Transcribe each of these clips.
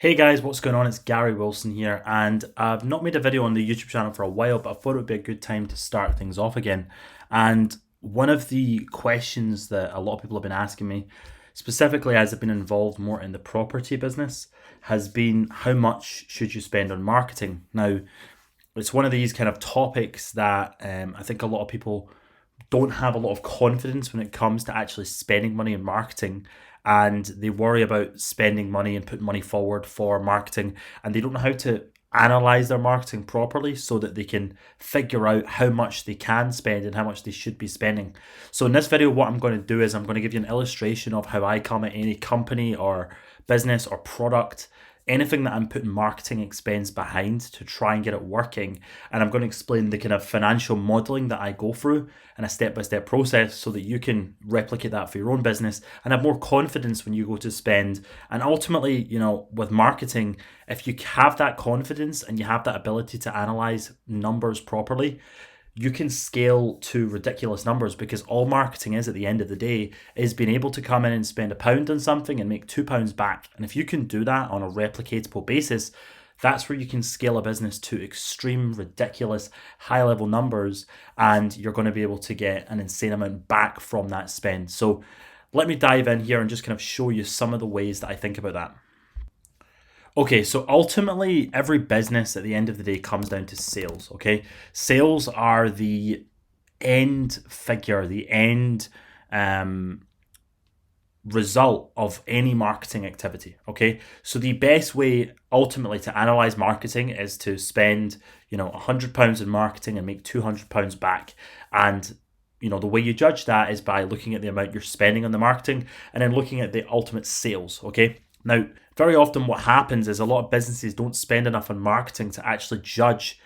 Hey guys, what's going on? It's Gary Wilson here, and I've not made a video on the YouTube channel for a while, but I thought it would be a good time to start things off again. And one of the questions that a lot of people have been asking me, specifically as I've been involved more in the property business, has been how much should you spend on marketing? Now, it's one of these kind of topics that I think a lot of people don't have a lot of confidence when it comes to actually spending money in marketing, and they worry about spending money and putting money forward for marketing, and they don't know how to analyze their marketing properly so that they can figure out how much they can spend and how much they should be spending. So in this video, what I'm going to do is I'm going to give you an illustration of how I come at any company or business or product, anything that I'm putting marketing expense behind to try and get it working. And I'm going to explain the kind of financial modeling that I go through and a step-by-step process so that you can replicate that for your own business and have more confidence when you go to spend. And ultimately, with marketing, if you have that confidence and you have that ability to analyze numbers properly, you can scale to ridiculous numbers, because all marketing is at the end of the day is being able to come in and spend £1 on something and make £2 back. And if you can do that on a replicatable basis, that's where you can scale a business to extreme, ridiculous, high level numbers, and you're going to be able to get an insane amount back from that spend. So let me dive in here and just kind of show you some of the ways that I think about that. Okay, so ultimately, every business at the end of the day comes down to sales, okay? Sales are the end figure, the end result of any marketing activity, okay? So the best way ultimately to analyze marketing is to spend, £100 in marketing and make £200 back. And the way you judge that is by looking at the amount you're spending on the marketing and then looking at the ultimate sales, okay? Now, very often what happens is a lot of businesses don't spend enough on marketing to actually judge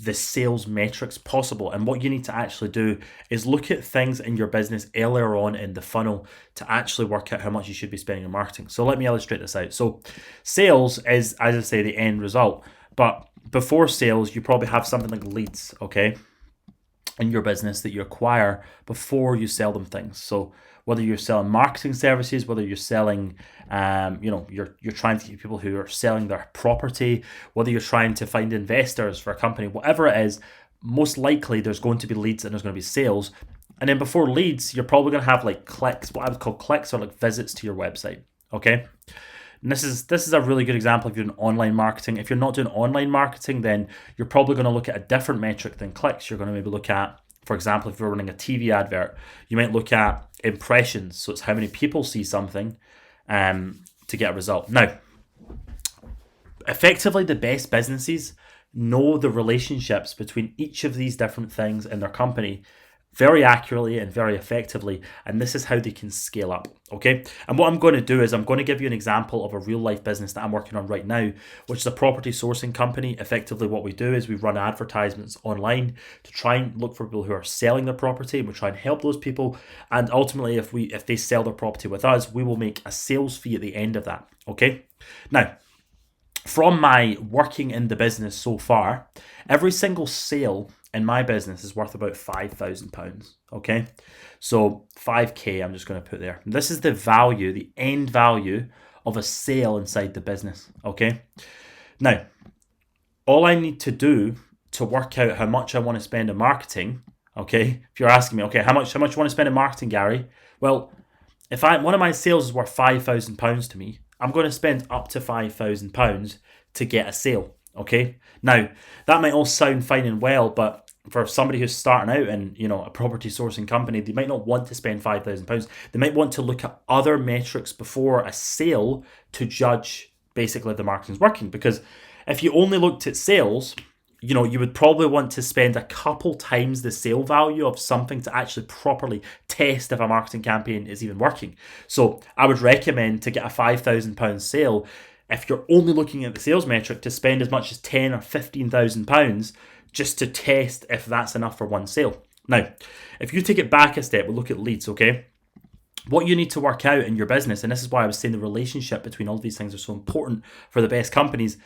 the sales metrics possible. And what you need to actually do is look at things in your business earlier on in the funnel to actually work out how much you should be spending on marketing. So let me illustrate this out. So sales is, as I say, the end result. But before sales, you probably have something like leads, okay, in your business that you acquire before you sell them things. So whether you're selling marketing services, whether you're selling, you're trying to get people who are selling their property, whether you're trying to find investors for a company, whatever it is, most likely there's going to be leads and there's going to be sales. And then before leads, you're probably going to have like clicks, what I would call clicks, or like visits to your website. Okay. And this is a really good example if you're doing online marketing. If you're not doing online marketing, then you're probably going to look at a different metric than clicks. You're going to maybe look at, for example, if you're running a TV advert, you might look at impressions. So it's how many people see something to get a result. Now, effectively, the best businesses know the relationships between each of these different things in their company very accurately and very effectively, and this is how they can scale up, okay? And what I'm going to do is I'm going to give you an example of a real life business that I'm working on right now, which is a property sourcing company. Effectively, what we do is we run advertisements online to try and look for people who are selling their property, and we try and help those people, and ultimately if they sell their property with us, we will make a sales fee at the end of that, okay? Now, from my working in the business so far, every single sale in my business is worth about £5,000. Okay, so 5k I'm just going to put there. This is the value, the end value of a sale inside the business. Okay, now all I need to do to work out how much I want to spend on marketing. Okay, if you're asking me, okay, how much you want to spend on marketing, Gary? Well, if one of my sales is worth £5,000 to me, I'm going to spend up to £5,000 to get a sale. Okay, now that might all sound fine and well, but for somebody who's starting out in a property sourcing company, they might not want to spend £5,000. They might want to look at other metrics before a sale to judge basically if the marketing's working. Because if you only looked at sales, you would probably want to spend a couple times the sale value of something to actually properly test if a marketing campaign is even working. So I would recommend, to get a £5,000 sale, if you're only looking at the sales metric, to spend as much as £10,000 or £15,000 just to test if that's enough for one sale. Now, if you take it back a step, we'll look at leads, okay? What you need to work out in your business, and this is why I was saying the relationship between all of these things are so important for the best companies.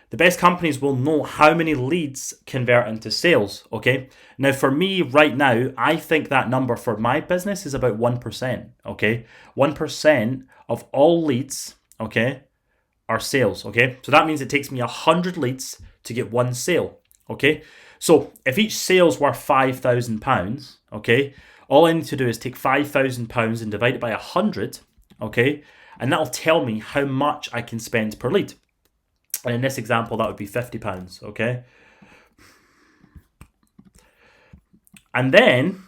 The best companies will know how many leads convert into sales, okay? Now, for me right now, I think that number for my business is about 1%, okay? 1% of all leads, okay, are sales, okay? So that means it takes me 100 leads to get one sale, okay? So if each sale's worth £5,000, okay, all I need to do is take £5,000 and divide it by 100, okay? And that'll tell me how much I can spend per lead. And in this example, that would be £50, okay? And then,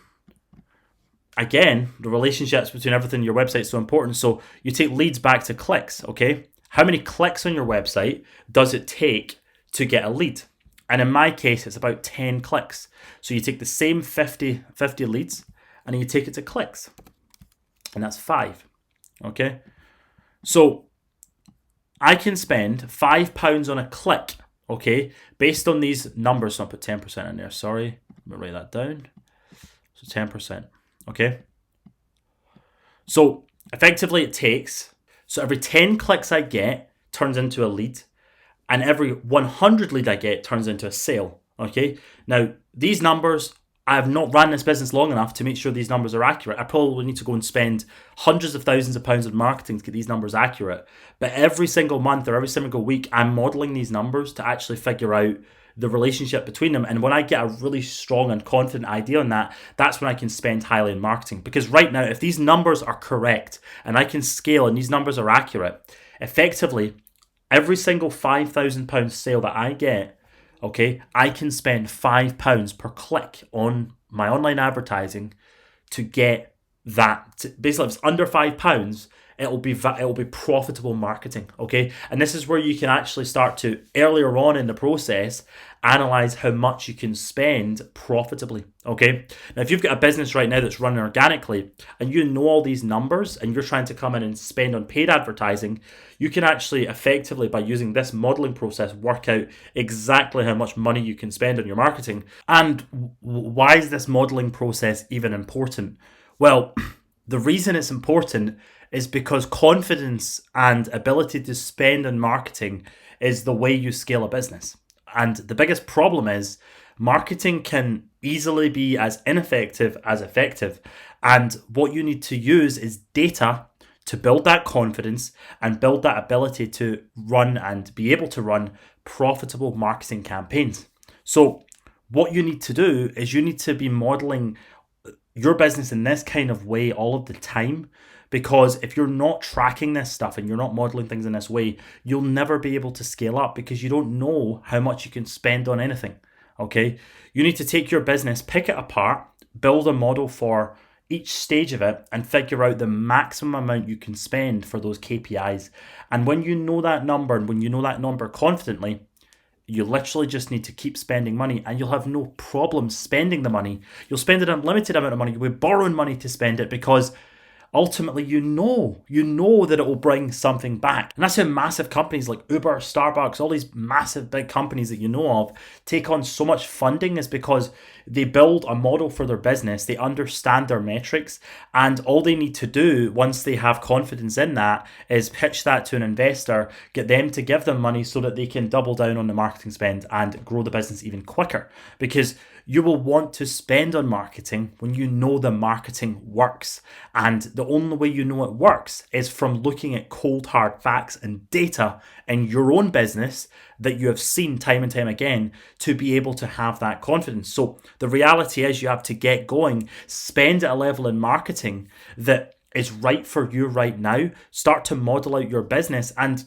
again, the relationships between everything in your website is so important. So you take leads back to clicks, okay? How many clicks on your website does it take to get a lead? And in my case, it's about 10 clicks. So you take the same 50 leads and you take it to clicks. And that's 5, okay? So I can spend £5 on a click, okay? Based on these numbers, so I'll put 10% in there, sorry. Let me write that down. So 10%, okay? So effectively it takes, so every 10 clicks I get turns into a lead, and every 100 lead I get turns into a sale, okay? Now, these numbers, I have not ran this business long enough to make sure these numbers are accurate. I probably need to go and spend hundreds of thousands of pounds on marketing to get these numbers accurate. But every single month or every single week, I'm modeling these numbers to actually figure out the relationship between them. And when I get a really strong and confident idea on that, that's when I can spend highly in marketing. Because right now, if these numbers are correct and I can scale and these numbers are accurate, effectively, every single £5,000 sale that I get, okay, I can spend £5 per click on my online advertising to get that. Basically, if it's under £5, it'll be profitable marketing, okay? And this is where you can actually start to, earlier on in the process, analyze how much you can spend profitably, okay? Now, if you've got a business right now that's running organically and you know all these numbers and you're trying to come in and spend on paid advertising, you can actually effectively, by using this modeling process, work out exactly how much money you can spend on your marketing. And why is this modeling process even important? Well, the reason it's important is because confidence and ability to spend on marketing is the way you scale a business. And the biggest problem is marketing can easily be as ineffective as effective. And what you need to use is data to build that confidence and build that ability to run and be able to run profitable marketing campaigns. So what you need to do is you need to be modeling your business in this kind of way all of the time. Because if you're not tracking this stuff and you're not modeling things in this way, you'll never be able to scale up because you don't know how much you can spend on anything, okay? You need to take your business, pick it apart, build a model for each stage of it and figure out the maximum amount you can spend for those KPIs. And when you know that number and when you know that number confidently, you literally just need to keep spending money and you'll have no problem spending the money. You'll spend an unlimited amount of money. You'll be borrowing money to spend it because ultimately, you know that it will bring something back. And that's how massive companies like Uber, Starbucks, all these massive big companies that you know of take on so much funding, is because they build a model for their business, they understand their metrics, and all they need to do once they have confidence in that is pitch that to an investor, get them to give them money so that they can double down on the marketing spend and grow the business even quicker. Because you will want to spend on marketing when you know the marketing works. And the only way you know it works is from looking at cold hard facts and data in your own business that you have seen time and time again to be able to have that confidence. So the reality is you have to get going, spend at a level in marketing that is right for you right now. Start to model out your business, and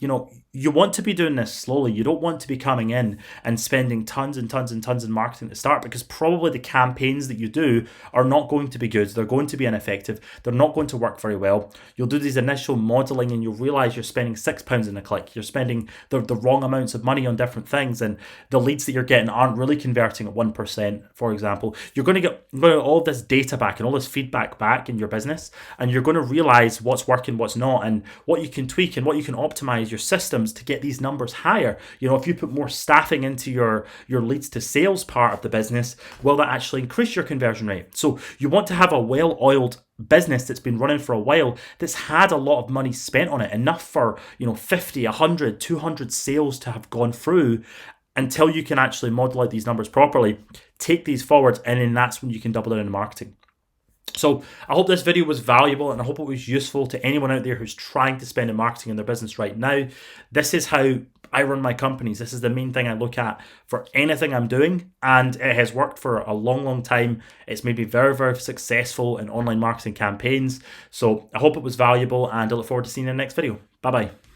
you want to be doing this slowly. You don't want to be coming in and spending tons and tons and tons in marketing to start, because probably the campaigns that you do are not going to be good. They're going to be ineffective. They're not going to work very well. You'll do these initial modeling and you'll realize you're spending £6 in a click. You're spending the wrong amounts of money on different things, and the leads that you're getting aren't really converting at 1%, for example. You're going to get all this data back and all this feedback back in your business, and you're going to realize what's working, what's not, and what you can tweak and what you can optimize your systems to get these numbers higher. If you put more staffing into your leads to sales part of the business, will that actually increase your conversion rate? So you want to have a well-oiled business that's been running for a while, that's had a lot of money spent on it, enough for 50, 100, 200 sales to have gone through, until you can actually model out these numbers properly, take these forward, and then that's when you can double down in marketing. So I hope this video was valuable, and I hope it was useful to anyone out there who's trying to spend in marketing in their business right now. This is how I run my companies. This is the main thing I look at for anything I'm doing, and it has worked for a long time. It's made me very successful in online marketing campaigns. So I hope it was valuable, and I look forward to seeing you in the next video. Bye bye.